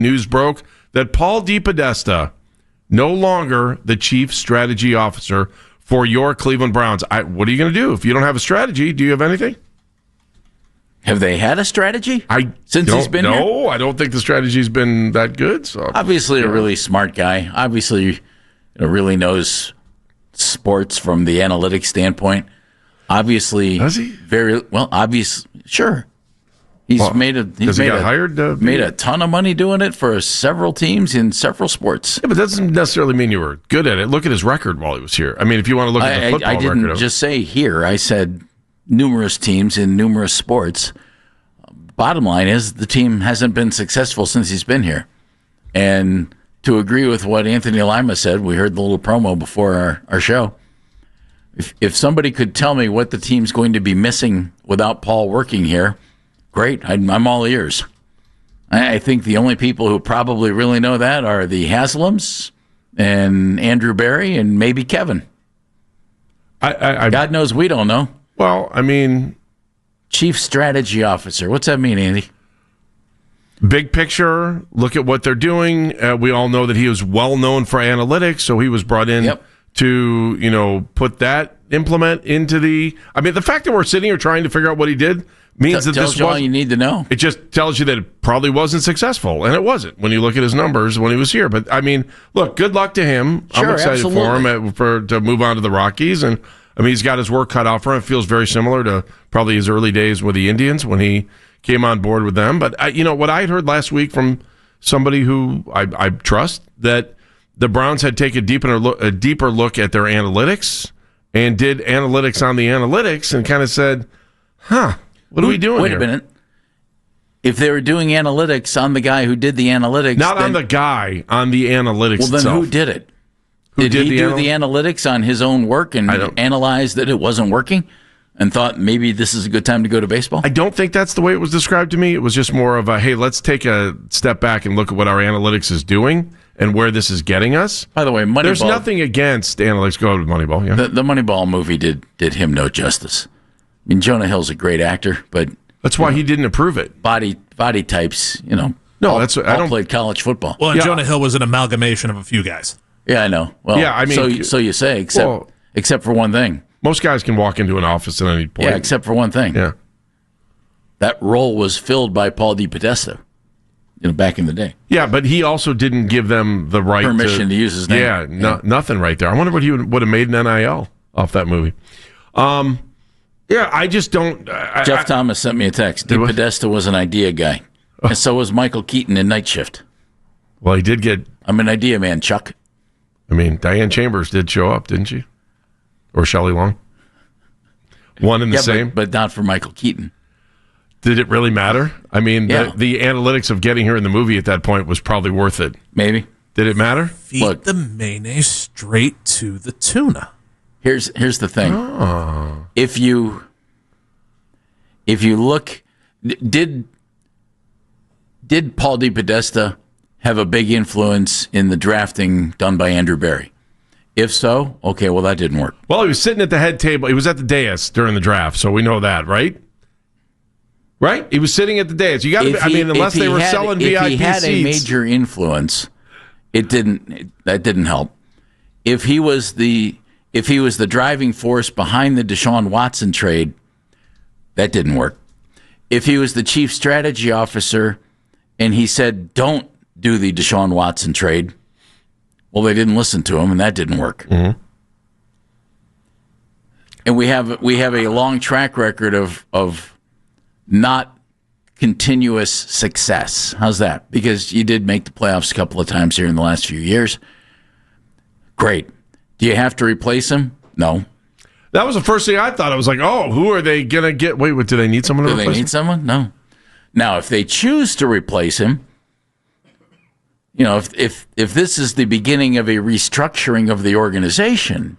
news broke that Paul DePodesta, no longer the chief strategy officer for your Cleveland Browns. What are you going to do if you don't have a strategy? Do you have anything? Have they had a strategy since he's been here? No, I don't think the strategy's been that good. So obviously, a really smart guy. Obviously, really knows sports from the analytics standpoint. Obviously, does he? Very well. Sure. He's made a ton of money doing it for several teams in several sports. Yeah, but that doesn't necessarily mean you were good at it. Look at his record while he was here. I mean, if you want to look at the football record. I didn't just say here. I said numerous teams in numerous sports. Bottom line is the team hasn't been successful since he's been here. And to agree with what Anthony Lima said, we heard the little promo before our show. If somebody could tell me what the team's going to be missing without Paul working here, great. I'm all ears. I think the only people who probably really know that are the Haslams and Andrew Barry and maybe Kevin. God knows we don't know. Well, I mean, Chief Strategy Officer. What's that mean, Andy? Big picture, look at what they're doing. We all know that he was well known for analytics, so he was brought in to, put that implement into the. I mean, the fact that we're sitting here trying to figure out what he did means that this was all you need to know. It just tells you that it probably wasn't successful, and it wasn't when you look at his numbers when he was here. But I mean, look, good luck to him. Sure, I'm excited absolutely. for him to move on to the Rockies, and I mean, he's got his work cut out for him. It feels very similar to probably his early days with the Indians when he came on board with them. But what I had heard last week from somebody who I trust, that the Browns had taken a deeper look at their analytics and did analytics on the analytics and kind of said, what are we doing here? Wait a minute. If they were doing analytics on the guy who did the analytics... Not on the guy, on the analytics itself. Well, then who did it? Did he do the analytics on his own work and analyze that it wasn't working and thought maybe this is a good time to go to baseball? I don't think that's the way it was described to me. It was just more of a, hey, let's take a step back and look at what our analytics is doing and where this is getting us. By the way, Moneyball... There's nothing against analytics. Go with Moneyball, yeah. The Moneyball movie did him no justice. I mean, Jonah Hill's a great actor, but... That's why he didn't approve it. Body types, No, all played college football. Well, and Jonah Hill was an amalgamation of a few guys. Yeah, I know. Well, yeah, I mean, so you say, except for one thing. Most guys can walk into an office at any point. Yeah, except for one thing. Yeah, that role was filled by Paul DePodesta, back in the day. Yeah, but he also didn't give them the right permission to use his name. Yeah, nothing right there. I wonder what he would have made an NIL off that movie. Yeah, I just don't. Jeff Thomas sent me a text. DePodesta was an idea guy, and so was Michael Keaton in Night Shift. Well, he did get. I'm an idea man, Chuck. I mean, Diane Chambers did show up, didn't she? Or Shelley Long? One and the same? But not for Michael Keaton. Did it really matter? I mean, the analytics of getting her in the movie at that point was probably worth it. Maybe. Did it matter? Feed the mayonnaise straight to the tuna. Here's the thing. Oh. If you look, did Paul DePodesta have a big influence in the drafting done by Andrew Barry? If so, okay, well, that didn't work. Well, he was sitting at the head table. He was at the dais during the draft, so we know that, right? Right? He was sitting at the dais. You got to. I mean, unless they were selling VIP seats. If he had a major influence, that didn't help. If he was the driving force behind the Deshaun Watson trade, that didn't work. If he was the chief strategy officer and he said, don't do the Deshaun Watson trade, well, they didn't listen to him, and that didn't work. Mm-hmm. And we have a long track record of not continuous success. How's that? Because you did make the playoffs a couple of times here in the last few years. Great. Do you have to replace him? No. That was the first thing I thought. I was like, oh, who are they going to get? Wait, do they need someone to replace him? Do they need someone? No. Now, if they choose to replace him, if this is the beginning of a restructuring of the organization,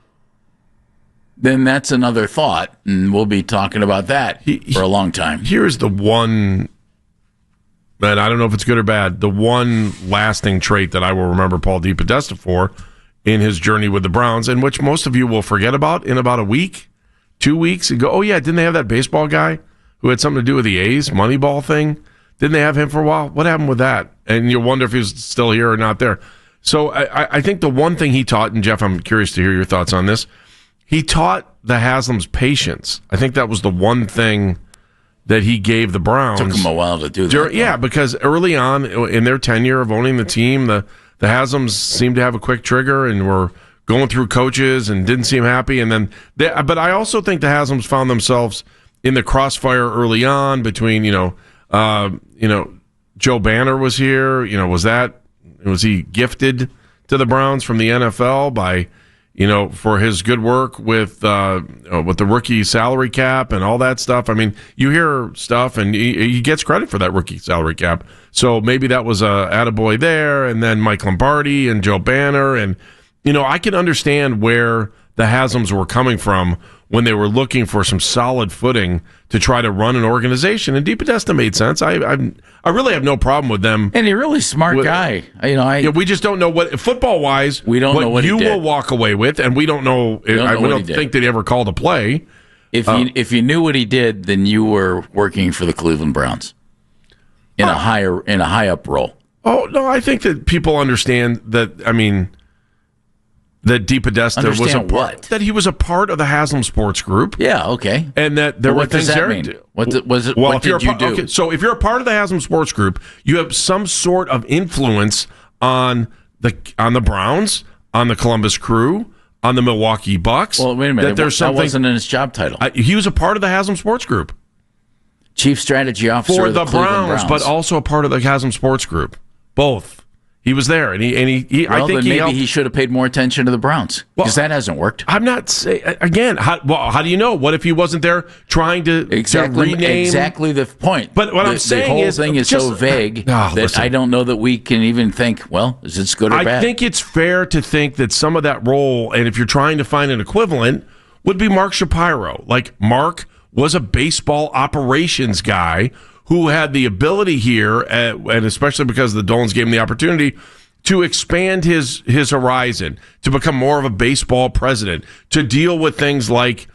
then that's another thought, and we'll be talking about that for a long time. Here's the one, and I don't know if it's good or bad, the one lasting trait that I will remember Paul DePodesta for in his journey with the Browns, and which most of you will forget about in about a week, 2 weeks, and go, oh yeah, didn't they have that baseball guy who had something to do with the A's Moneyball thing? Didn't they have him for a while? What happened with that? And you wonder if he's still here or not there. So I think the one thing he taught, and Jeff, I'm curious to hear your thoughts on this, he taught the Haslams patience. I think that was the one thing that he gave the Browns. Took him a while to do that. Yeah, because early on in their tenure of owning the team, the Haslams seemed to have a quick trigger and were going through coaches and didn't seem happy. And then, but I also think the Haslams found themselves in the crossfire early on between, Joe Banner was here. Was he gifted to the Browns from the NFL by, for his good work with the rookie salary cap and all that stuff? I mean, you hear stuff, and he gets credit for that rookie salary cap. So maybe that was a attaboy there, and then Mike Lombardi and Joe Banner. And, I can understand where the Haslams were coming from when they were looking for some solid footing to try to run an organization. And DePodesta made sense. I really have no problem with them. And he's a really smart guy. We just don't know what, football-wise, we don't know what you he did. will walk away with, and we don't know. We don't think that he ever called a play. If you knew what he did, then you were working for the Cleveland Browns in a high up role. Oh no, I think that people understand that. I mean, that DePodesta that he was a part of the Haslam Sports Group. Yeah, okay. And that there were things there. What did you do? Okay, so if you're a part of the Haslam Sports Group, you have some sort of influence on the Browns, on the Columbus Crew, on the Milwaukee Bucks. Well, wait a minute. That wasn't in his job title. He was a part of the Haslam Sports Group. Chief Strategy Officer for of the Browns, but also a part of the Haslam Sports Group. Both. He was there, and he. Well, I think maybe he should have paid more attention to the Browns because that hasn't worked. I'm not saying again. How do you know? What if he wasn't there trying to rename? Exactly the point. But what I'm saying is, the whole thing is so vague that I don't know that we can even think. Well, is it good or bad? I think it's fair to think that some of that role, and if you're trying to find an equivalent, would be Mark Shapiro. Like Mark was a baseball operations guy who had the ability here, and especially because the Dolans gave him the opportunity, to expand his horizon, to become more of a baseball president, to deal with things like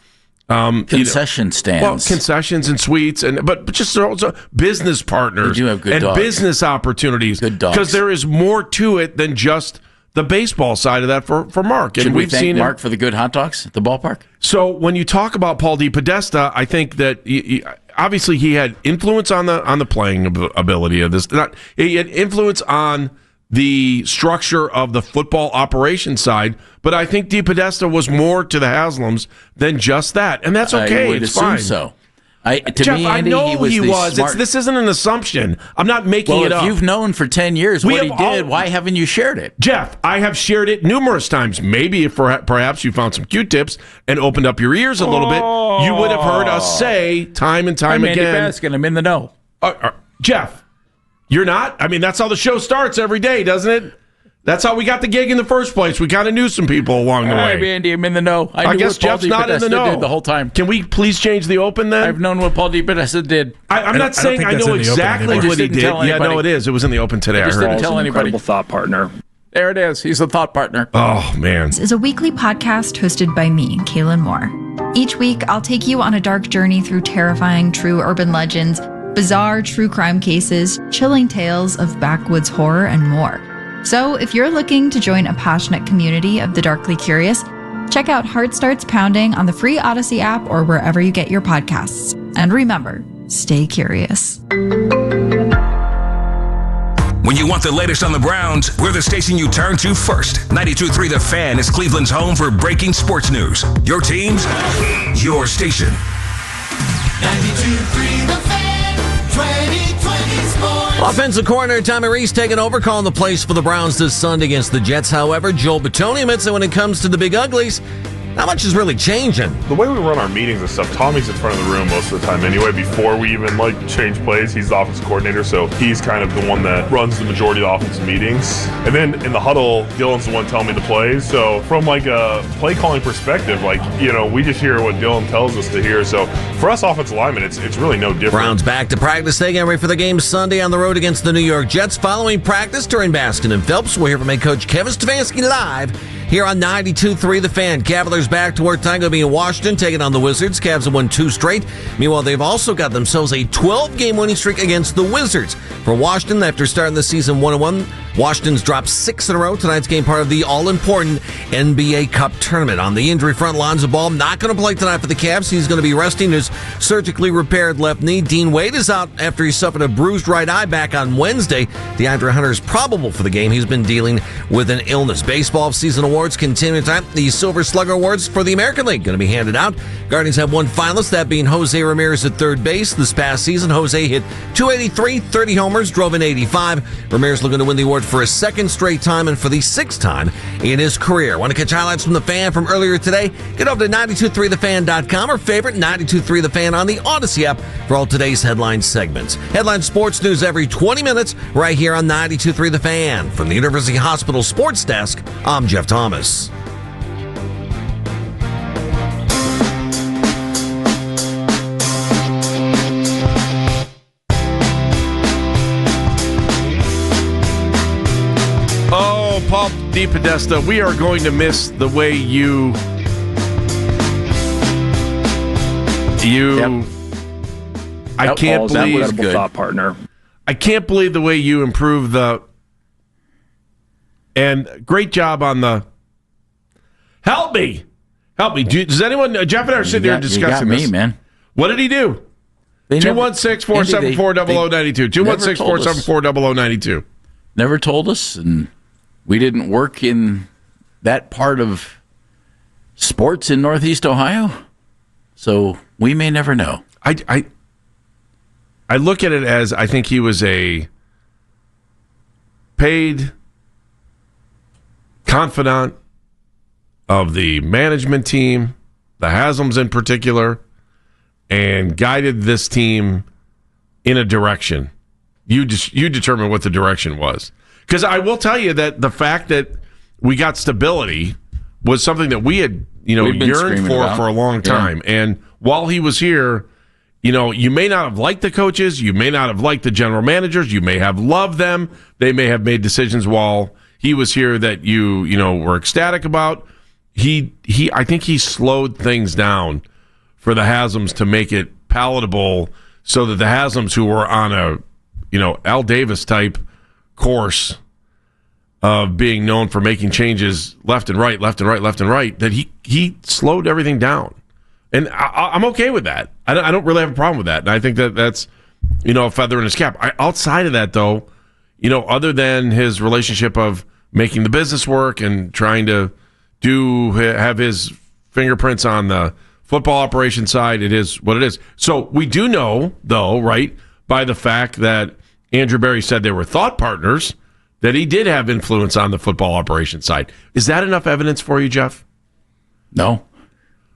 concession stands, concessions and suites, but just also business partners they do have good and dogs. Business opportunities. Good dogs. Because there is more to it than just the baseball side of that for Mark. Should we thank Mark for the good hot dogs at the ballpark? So when you talk about Paul DePodesta, I think that obviously he had influence on the playing ability of this. He had influence on the structure of the football operation side, but I think DePodesta was more to the Haslams than just that, and that's okay. I would it's assume fine. So. Jeff, I know he was. This isn't an assumption. I'm not making it up. If you've known for 10 years what he did, why haven't you shared it? Jeff, I have shared it numerous times. Maybe if perhaps you found some Q-tips and opened up your ears a little bit, you would have heard us say time and time again. Andy Baskin, I'm in the know. Jeff, you're not? I mean, that's how the show starts every day, doesn't it? That's how we got the gig in the first place. We kind of knew some people along the way. All right, Andy, I'm in the know. I guess Jeff's not in the know the whole time. Can we please change the open then? I've known what Paul DePodesta did. I'm not saying I know exactly what he did. Yeah, no, it is. It was in the open today. I just didn't tell anybody. Incredible thought partner. There it is. He's a thought partner. Oh, man. This is a weekly podcast hosted by me, Kaylin Moore. Each week, I'll take you on a dark journey through terrifying true urban legends, bizarre true crime cases, chilling tales of backwoods horror, and more. So if you're looking to join a passionate community of the darkly curious, check out Heart Starts Pounding on the free Odyssey app or wherever you get your podcasts. And remember, stay curious. When you want the latest on the Browns, we're the station you turn to first. 92.3 The Fan is Cleveland's home for breaking sports news. Your teams, your station. 92.3 The Fan, 2020 Sports. Offensive coordinator Tommy Rees taking over, calling the plays for the Browns this Sunday against the Jets. However, Joel Bitonio admits that when it comes to the big uglies, not much is really changing. The way we run our meetings and stuff, Tommy's in front of the room most of the time anyway. Before we even change plays, he's the offensive coordinator, so he's kind of the one that runs the majority of the offensive meetings. And then in the huddle, Dylan's the one telling me the plays. So from a play calling perspective, we just hear what Dylan tells us to hear. So for us offensive linemen, it's really no different. Browns back to practice. They get ready for the game Sunday on the road against the New York Jets. Following practice during Baskin and Phelps, we'll hear from head coach Kevin Stefanski live here on 92.3 The Fan. Cavaliers Islanders back to work tonight. Going to be in Washington, taking on the Wizards. Cavs have won 2 straight. Meanwhile, they've also got themselves a 12-game winning streak against the Wizards. For Washington, after starting the season 1-1, Washington's dropped 6 in a row. Tonight's game part of the all-important NBA Cup tournament. On the injury front, Lonzo Ball not going to play tonight for the Cavs. He's going to be resting his surgically repaired left knee. Dean Wade is out after he suffered a bruised right eye back on Wednesday. DeAndre Hunter is probable for the game. He's been dealing with an illness. Baseball season awards continue tonight. The Silver Slugger Awards for the American League going to be handed out. Guardians have one finalist, that being Jose Ramirez at third base. This past season, Jose hit .283, 30 homers, drove in 85. Ramirez looking to win the award for a second straight time and for the 6th time in his career. Want to catch highlights from The Fan from earlier today? Get over to 923thefan.com or favorite 923 The Fan on the Odyssey app for all today's headline segments. Headline sports news every 20 minutes right here on 923 The Fan. From the University Hospital Sports Desk, I'm Jeff Thomas. Oh, Paul DePodesta, we are going to miss the way you. Yep. I can't believe unbelievable thought partner. I can't believe the way you improved the. And great job on the. Help me. Does anyone? Jeff and I are sitting here discussing this. me, man. What did he do? 216-474-0092. 216-474-0092. Never told us, and we didn't work in that part of sports in Northeast Ohio, so we may never know. I look at it as I think he was a paid confidant of the management team, the Haslam's in particular, and guided this team in a direction. You determine what the direction was. Because I will tell you that the fact that we got stability was something that we had yearned for a long time. Yeah. And while he was here, you may not have liked the coaches, you may not have liked the general managers, you may have loved them. They may have made decisions while he was here that you were ecstatic about. I think he slowed things down for the Haslams to make it palatable so that the Haslams, who were on a Al Davis type course of being known for making changes left and right, that he slowed everything down. And I'm okay with that. I don't really have a problem with that. And I think that's a feather in his cap. Outside of that, though, other than his relationship of making the business work and trying to have his fingerprints on the football operation side, it is what it is. So we do know, though, right, by the fact that Andrew Berry said they were thought partners, that he did have influence on the football operation side. Is that enough evidence for you, Jeff? No.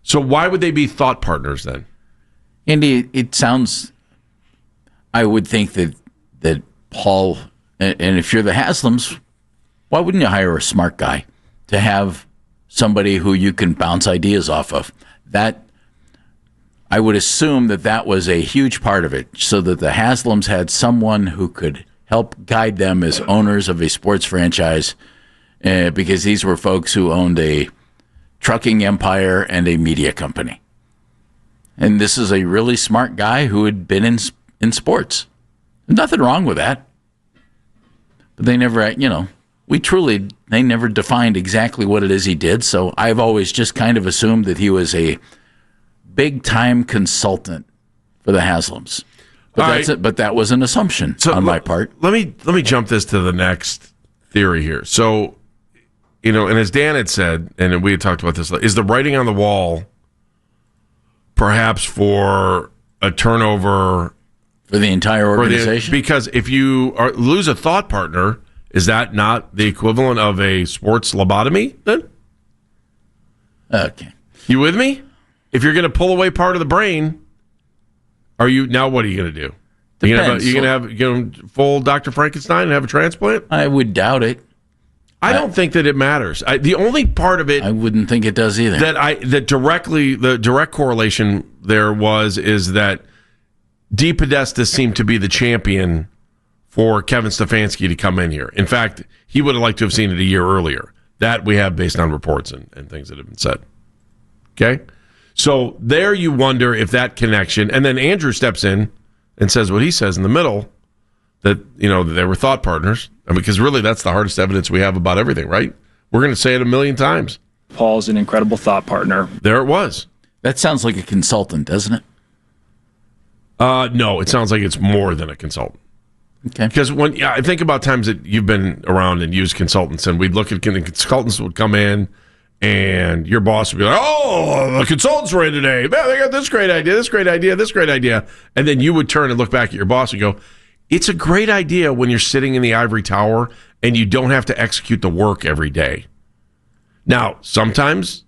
So why would they be thought partners then? Andy, it sounds, I would think that Paul, and if you're the Haslams, why wouldn't you hire a smart guy to have somebody who you can bounce ideas off of? That, I would assume that was a huge part of it, so that the Haslams had someone who could help guide them as owners of a sports franchise, because these were folks who owned a trucking empire and a media company. And this is a really smart guy who had been in sports. Nothing wrong with that. But they never, they never defined exactly what it is he did, so I've always just kind of assumed that he was a big-time consultant for the Haslams. But that's it. But that was an assumption on my part. Let me jump this to the next theory here. So, and as Dan had said, and we had talked about this, is the writing on the wall perhaps for a turnover for the entire organization? Because if you lose a thought partner, is that not the equivalent of a sports lobotomy then? Okay. You with me? If you're going to pull away part of the brain, what are you going to do? Depends. You going to have full Dr. Frankenstein and have a transplant? I would doubt it. I don't think that it matters. The only part of it, I wouldn't think it does either. The direct correlation there is that DePodesta seemed to be the champion for Kevin Stefanski to come in here. In fact, he would have liked to have seen it a year earlier. That we have based on reports and things that have been said. Okay? So there you wonder if that connection, and then Andrew steps in and says what he says in the middle, that, they were thought partners. Because really that's the hardest evidence we have about everything, right? We're going to say it a million times. Paul's an incredible thought partner. There it was. That sounds like a consultant, doesn't it? No, it sounds like it's more than a consultant. Okay. Because I think about times that you've been around and used consultants, and we'd look at the consultants would come in, and your boss would be like, "Oh, the consultants were in today. Man, they got this great idea, this great idea, this great idea." And then you would turn and look back at your boss and go, "It's a great idea when you're sitting in the ivory tower and you don't have to execute the work every day." Now, sometimes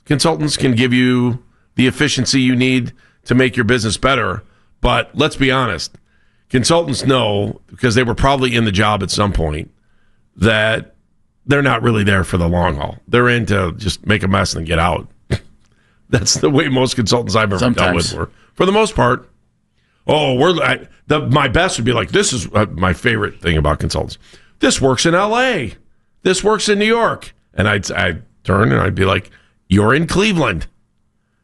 consultants can give you the efficiency you need to make your business better, but let's be honest. Consultants know, because they were probably in the job at some point, that they're not really there for the long haul. They're in to just make a mess and get out. That's the way most consultants I've ever dealt with were. For the most part, my best would be like, this is my favorite thing about consultants. This works in L.A. This works in New York. And I'd turn and I'd be like, you're in Cleveland.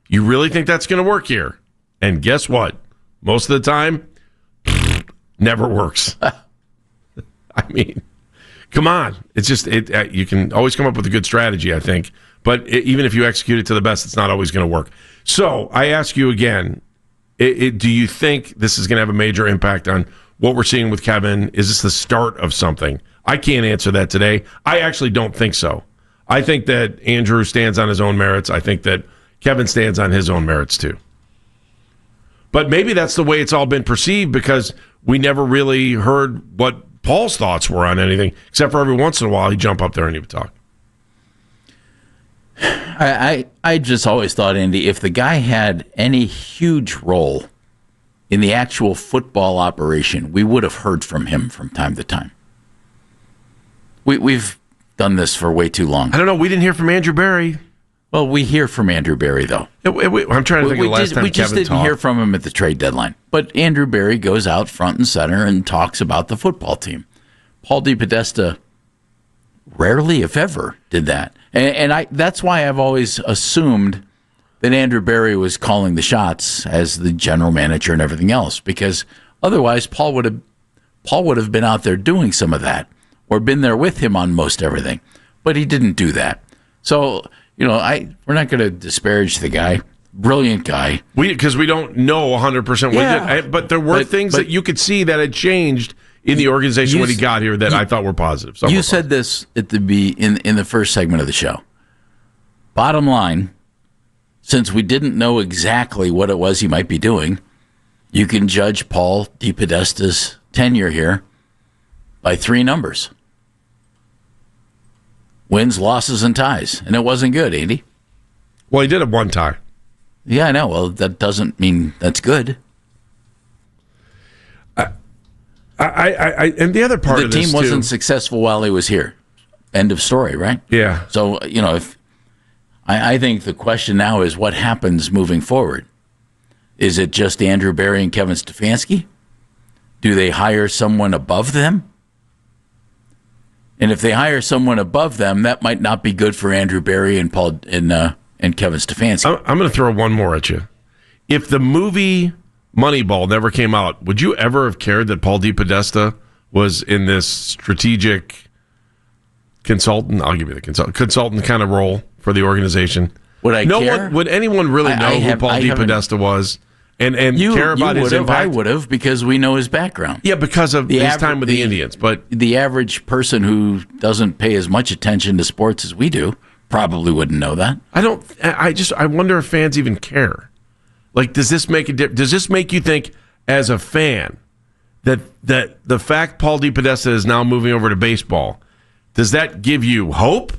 You really think that's going to work here? And guess what? Most of the time, never works. I mean, come on. It's just, you can always come up with a good strategy, I think. But even if you execute it to the best, it's not always going to work. So I ask you again, do you think this is going to have a major impact on what we're seeing with Kevin? Is this the start of something? I can't answer that today. I actually don't think so. I think that Andrew stands on his own merits. I think that Kevin stands on his own merits too. But maybe that's the way it's all been perceived, because we never really heard what Paul's thoughts were on anything, except for every once in a while he'd jump up there and he would talk. I just always thought, Andy, if the guy had any huge role in the actual football operation, we would have heard from him from time to time. We've done this for way too long. I don't know. We didn't hear from Andrew Berry. Well, we hear from Andrew Berry, though. I'm trying to think of the last time we just Kevin didn't hear from him at the trade deadline. But Andrew Berry goes out front and center and talks about the football team. Paul DePodesta rarely, if ever, did that. And that's why I've always assumed that Andrew Berry was calling the shots as the general manager and everything else, because otherwise Paul would have been out there doing some of that or been there with him on most everything. But he didn't do that. So, we're not going to disparage the guy. Brilliant guy. Because we don't know 100% what he did. But there were things that you could see that had changed in the organization when he got here that I thought were positive. You said this at in the first segment of the show. Bottom line, since we didn't know exactly what it was he might be doing, you can judge Paul DePodesta's tenure here by 3 numbers. Wins, losses, and ties. And it wasn't good, Andy. Well, he did have 1 tie. Yeah, I know. Well, that doesn't mean that's good. And the other part of this, the team wasn't successful while he was here. End of story, right? Yeah. So, if I think the question now is what happens moving forward. Is it just Andrew Berry and Kevin Stefanski? Do they hire someone above them? And if they hire someone above them, that might not be good for Andrew Berry and Paul and Kevin Stefanski. I'm going to throw one more at you. If the movie Moneyball never came out, would you ever have cared that Paul DePodesta was in this strategic consultant? I'll give you the consultant kind of role for the organization. Would I care? Would anyone really know who Paul DePodesta was? And care about his impact? I would have, because we know his background. Yeah, because of his time with the Indians. But the average person who doesn't pay as much attention to sports as we do probably wouldn't know that. I wonder if fans even care. Like, does this make a difference? Does this make you think, as a fan, that the fact Paul DePodesta is now moving over to baseball, does that give you hope?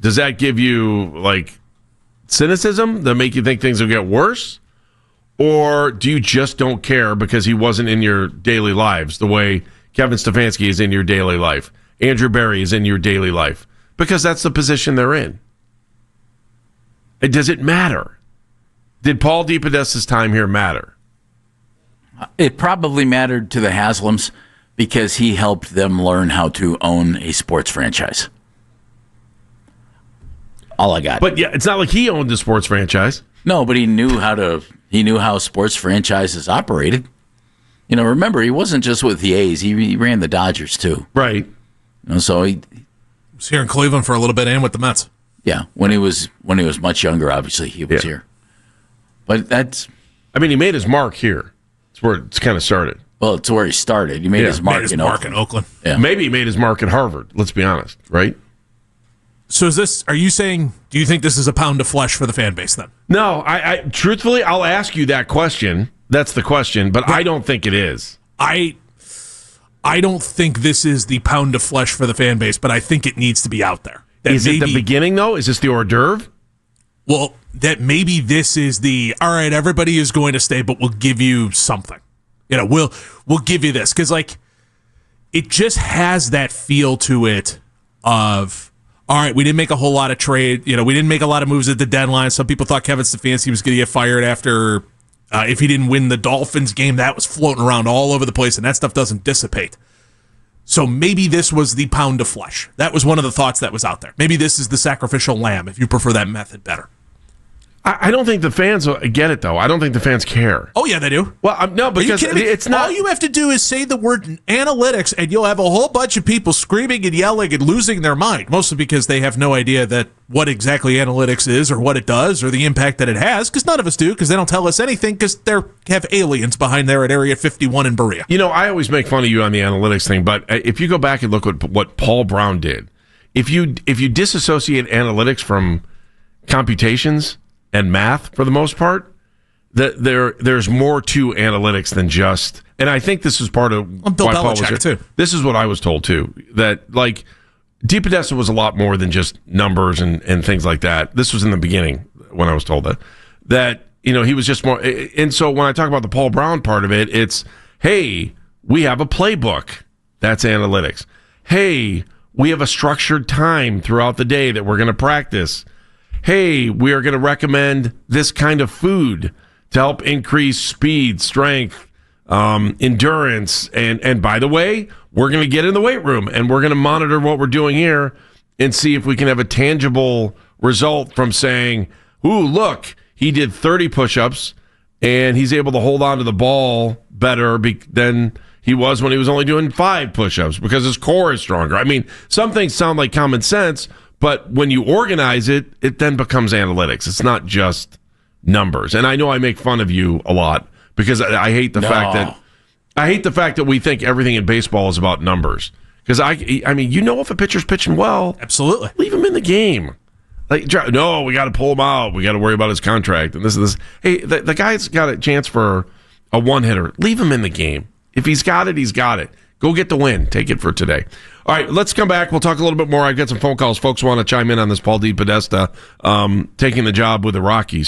Does that give you, cynicism that make you think things will get worse? Or do you just don't care because he wasn't in your daily lives the way Kevin Stefanski is in your daily life? Andrew Berry is in your daily life. Because that's the position they're in. Does it matter? Did Paul DePodesta's time here matter? It probably mattered to the Haslams because he helped them learn how to own a sports franchise. all I got. But yeah, it's not like he owned the sports franchise. No, but he knew how sports franchises operated. Remember, he wasn't just with the A's. He ran the Dodgers too. Right. So he was here in Cleveland for a little bit and with the Mets. Yeah, when he was much younger, obviously he was here. But he made his mark here. It's where it's kind of started. Well, it's where he started. He made his mark in Oakland. Yeah. Maybe he made his mark at Harvard. Let's be honest, right? So are you saying, do you think this is a pound of flesh for the fan base then? No, I truthfully, I'll ask you that question. That's the question, but I don't think it is. I don't think this is the pound of flesh for the fan base, but I think it needs to be out there. Is it the beginning, though? Is this the hors d'oeuvre? Well, that maybe this is all right, everybody is going to stay, but we'll give you something. We'll give you this. Because, it just has that feel to it of, all right, we didn't make a whole lot of trade. We didn't make a lot of moves at the deadline. Some people thought Kevin Stefanski was going to get fired after, if he didn't win the Dolphins game. That was floating around all over the place, and that stuff doesn't dissipate. So maybe this was the pound of flesh. That was one of the thoughts that was out there. Maybe this is the sacrificial lamb, if you prefer that method better. I don't think the fans get it, though. I don't think the fans care. Oh, yeah, they do. Well, no, because it's not. All you have to do is say the word analytics, and you'll have a whole bunch of people screaming and yelling and losing their mind, mostly because they have no idea that what exactly analytics is or what it does or the impact that it has, because none of us do, because they don't tell us anything, because they have aliens behind there at Area 51 in Berea. I always make fun of you on the analytics thing, but if you go back and look at what Paul Brown did, if you disassociate analytics from computations and math for the most part, there's more to analytics than just. And I think this is part of Bill why Paul was Belichick here. too. This is what I was told too. That DePodesta was a lot more than just numbers and things like that. This was in the beginning when I was told that he was just more. And so when I talk about the Paul Brown part of it, it's, hey, we have a playbook. That's analytics. Hey, we have a structured time throughout the day that we're going to practice. Hey, we are going to recommend this kind of food to help increase speed, strength, endurance. And by the way, we're going to get in the weight room and we're going to monitor what we're doing here and see if we can have a tangible result from saying, ooh, look, he did 30 push-ups and he's able to hold on to the ball better than he was when he was only doing 5 push-ups because his core is stronger. Some things sound like common sense, but when you organize it, it then becomes analytics. It's not just numbers. And I know I make fun of you a lot because I hate the fact that we think everything in baseball is about numbers. Because if a pitcher's pitching well, absolutely, leave him in the game. No, we got to pull him out. We got to worry about his contract and this and this. Hey, the guy's got a chance for a one hitter. Leave him in the game. If he's got it, he's got it. Go get the win. Take it for today. All right, let's come back. We'll talk a little bit more. I've got some phone calls. Folks want to chime in on this Paul DePodesta taking the job with the Rockies.